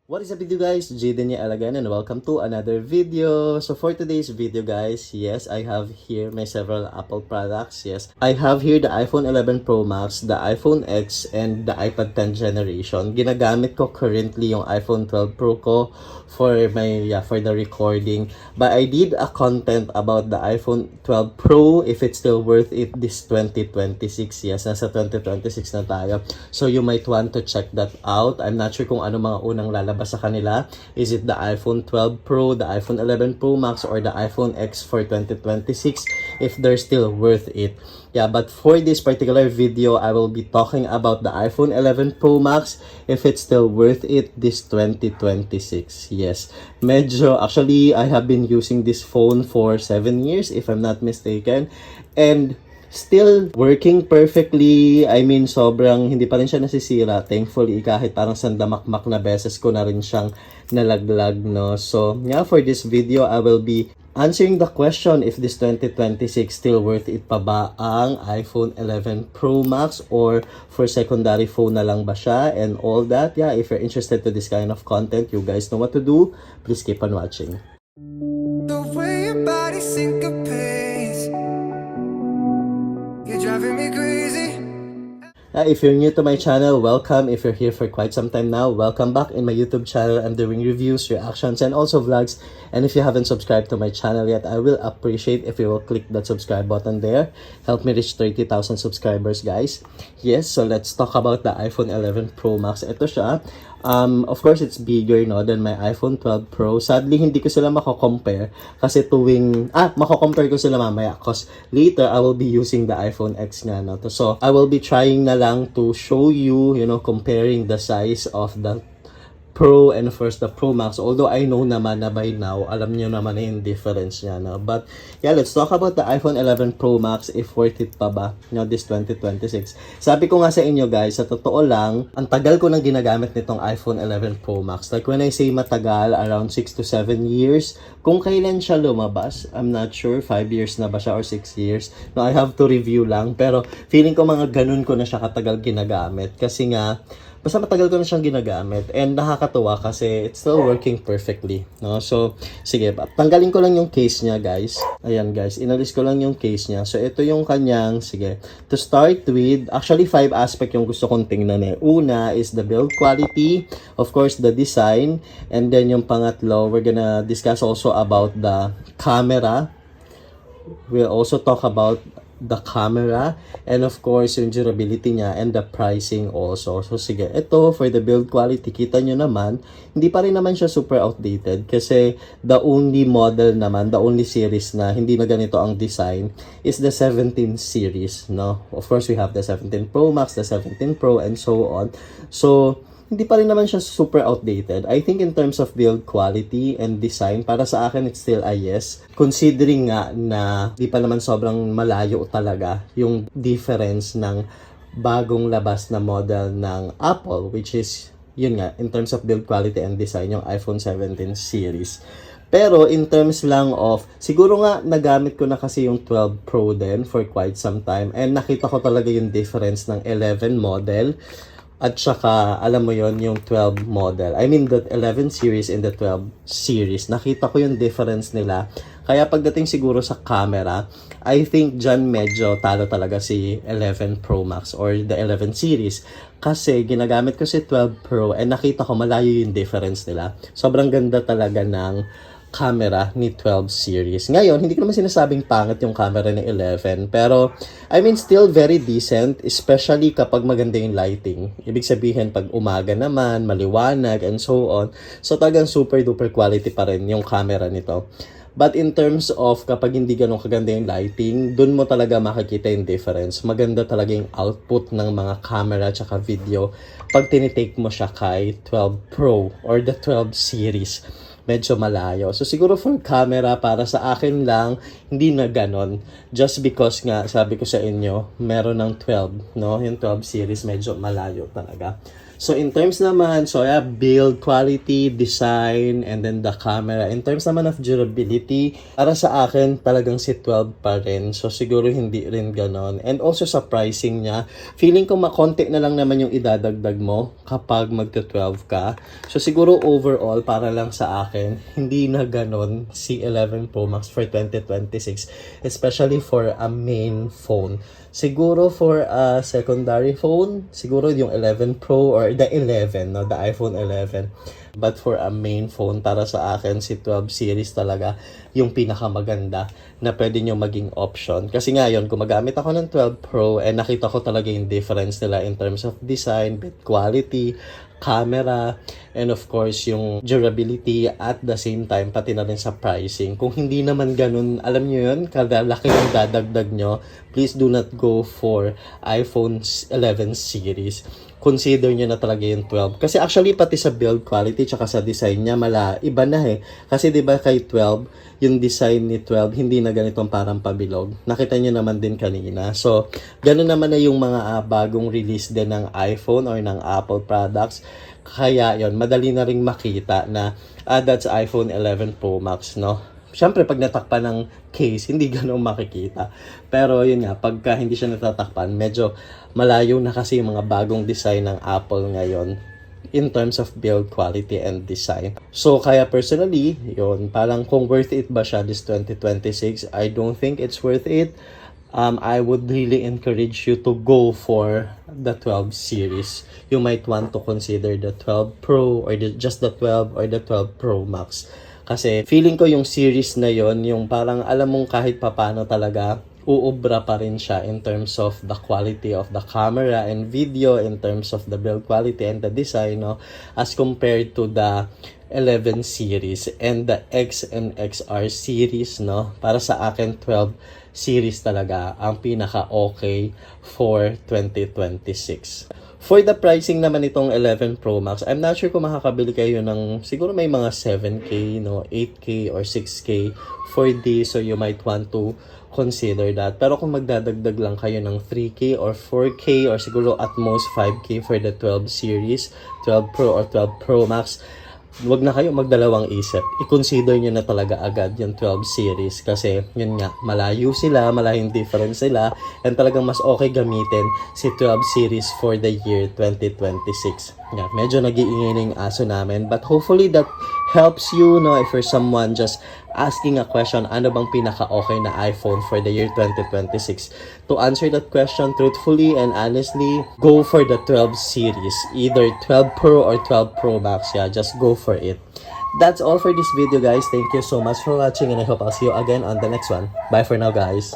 What is up with you guys? Jaden here again and welcome to another video. So for today's video guys, yes, I have here my several Apple products. Yes, I have here the iPhone 11 Pro Max, the iPhone X, and the iPad 10 generation. Ginagamit ko currently yung iPhone 12 Pro ko for for the recording. But I did a content about the iPhone 12 Pro if it's still worth it this 2026. Yes, nasa 2026 na tayo. So you might want to check that out. I'm not sure kung ano mga unang lalabas sa kanila. Is it the iPhone 12 Pro, the iPhone 11 Pro Max, or the iPhone X for 2026 if they're still worth it. Yeah, but for this particular video, I will be talking about the iPhone 11 Pro Max if it's still worth it this 2026. Yes, actually, I have been using this phone for 7 years if I'm not mistaken. And still working perfectly. I mean, sobrang hindi pa rin siya nasisira. Thankfully, kahit parang sandamakmak na beses ko na rin siyang nalaglag, no? So, yeah, for this video, I will be answering the question if this 2026 still worth it pa ba ang iPhone 11 Pro Max or for secondary phone na lang ba siya and all that. Yeah, if you're interested to this kind of content, you guys know what to do. Please keep on watching. The way your body syncopates, you're driving me crazy. If you're new to my channel, welcome. If you're here for quite some time now, welcome back. In my YouTube channel, I'm doing reviews, reactions, and also vlogs. And if you haven't subscribed to my channel yet, I will appreciate if you will click that subscribe button there. Help me reach 30,000 subscribers, guys. Yes, so let's talk about the iPhone 11 Pro Max. Ito siya. Of course, it's bigger, no, than my iPhone 12 Pro. Sadly, hindi ko sila mako-compare kasi mako-compare ko sila mamaya because later I will be using the iPhone X nga, no. So, I will be trying na lang to show you, comparing the size of the Pro and first the Pro Max. Although I know naman na by now, alam nyo naman na yung difference niya, no? But yeah, let's talk about the iPhone 11 Pro Max if worth it pa ba, this 2026. Sabi ko nga sa inyo guys, sa totoo lang, ang tagal ko nang ginagamit nitong iPhone 11 Pro Max. Like when I say matagal, around 6 to 7 years. Kung kailan siya lumabas, I'm not sure, 5 years na ba siya or 6 years. No, I have to review lang. Pero feeling ko mga ganun ko na siya katagal ginagamit. Kasi nga, basta matagal ko na siyang ginagamit and nakakatuwa kasi it's still working perfectly, no? So, sige, tanggalin ko lang yung case niya, guys. Ayan, guys, inalis ko lang yung case niya. So, ito yung kanyang, sige, to start with, actually 5 aspect yung gusto kong tingnan eh. Una is the build quality, of course, the design, and then yung pangatlo, we're gonna discuss also about the camera. We'll also talk about the camera and of course yung durability niya and the pricing also. So sige, ito for the build quality, kita nyo naman hindi pa rin naman siya super outdated kasi the only model naman, the only series na hindi na ganito ang design is the 17 series, no? Of course we have the 17 Pro Max, the 17 Pro, and so on. So hindi pa rin naman siya super outdated. I think in terms of build quality and design, para sa akin it's still a yes. Considering nga na di pa naman sobrang malayo talaga yung difference ng bagong labas na model ng Apple, which is, yun nga, in terms of build quality and design, yung iPhone 17 series. Pero in terms lang of, siguro nga nagamit ko na kasi yung 12 Pro din for quite some time and nakita ko talaga yung difference ng 11 model at saka, alam mo yon yung 12 model. I mean, the 11 series and the 12 series. Nakita ko yung difference nila. Kaya pagdating siguro sa camera, I think dyan medyo talo talaga si 11 Pro Max or the 11 series. Kasi ginagamit ko si 12 Pro and nakita ko malayo yung difference nila. Sobrang ganda talaga ng camera ni 12 series. Ngayon, hindi ko naman sinasabing pangit yung camera ni 11, pero I mean still very decent, especially kapag maganda yung lighting. Ibig sabihin pag umaga naman, maliwanag and so on. So talagang super duper quality pa rin yung camera nito. But in terms of kapag hindi ganun kaganda yung lighting, dun mo talaga makikita yung difference. Maganda talaga yung output ng mga camera at video pag tinitake mo siya kay 12 Pro or the 12 series. Medyo malayo. So siguro for camera, para sa akin lang, hindi na ganon. Just because nga, sabi ko sa inyo, meron ng 12, no? Yung 12 series, medyo malayo talaga. So in terms naman, so yeah, build quality, design, and then the camera. In terms naman of durability, para sa akin talagang si 12 pa rin. So siguro hindi rin ganon. And also sa pricing niya, feeling ko makonti na lang naman yung idadagdag mo kapag magta-12 ka. So siguro overall, para lang sa akin, hindi na ganon si 11 Pro Max for 2026. Especially for a main phone. Siguro for a secondary phone, siguro yung 11 Pro or the 11, no, the iPhone 11. But for a main phone, para sa akin, si 12 series talaga yung pinakamaganda na pwede nyo maging option. Kasi ngayon, gumagamit ako ng 12 Pro and nakita ko talaga yung difference nila in terms of design, bit quality, camera, and of course, yung durability at the same time, pati na rin sa pricing. Kung hindi naman ganun, alam nyo yun, kada laki yung dadagdag nyo, please do not go for iPhone 11 series. Consider nyo na talaga yung 12. Kasi actually, pati sa build quality tsaka sa design niya, iba na eh. Kasi diba kay 12, yung design ni 12, hindi na ganitong parang pabilog. Nakita nyo naman din kanina. So, ganun naman na yung mga bagong release din ng iPhone or ng Apple products. Kaya yon, madali na ring makita na that's iPhone 11 Pro Max, no? Siyempre, pag natakpan ng case, hindi ganun makikita. Pero yun nga, pagka hindi siya natatakpan, medyo malayo na kasi yung mga bagong design ng Apple ngayon in terms of build quality and design. So, kaya personally, yun, parang kung worth it ba siya this 2026, I don't think it's worth it. I would really encourage you to go for the 12 series. You might want to consider the 12 Pro or just the 12 or the 12 Pro Max. Kasi feeling ko yung series na yon, yung parang alam mong kahit papano talaga, uubra pa rin siya in terms of the quality of the camera and video, in terms of the build quality and the design, no? As compared to the 11 series and the X and XR series, no? Para sa akin, 12 series talaga ang pinaka-okay for 2026. For the pricing naman itong 11 Pro Max, I'm not sure kung makakabili kayo ng siguro may mga 7K, no, 8K or 6K for this, so you might want to consider that. Pero kung magdadagdag lang kayo ng 3K or 4K or siguro at most 5K for the 12 series, 12 Pro or 12 Pro Max, wag na kayo magdalawang isip. I-consider nyo na talaga agad yung 12 series kasi yun nga, malayo sila, malayong difference sila, and talagang mas okay gamitin si 12 series for the year 2026. Yeah, medyo nag-iingay na yung aso namin, but hopefully that helps you, no, if you're someone just asking a question, ano bang pinaka-okay na iPhone for the year 2026? To answer that question truthfully and honestly, go for the 12 series. Either 12 Pro or 12 Pro Max. Yeah, just go for it. That's all for this video, guys. Thank you so much for watching and I hope I'll see you again on the next one. Bye for now, guys.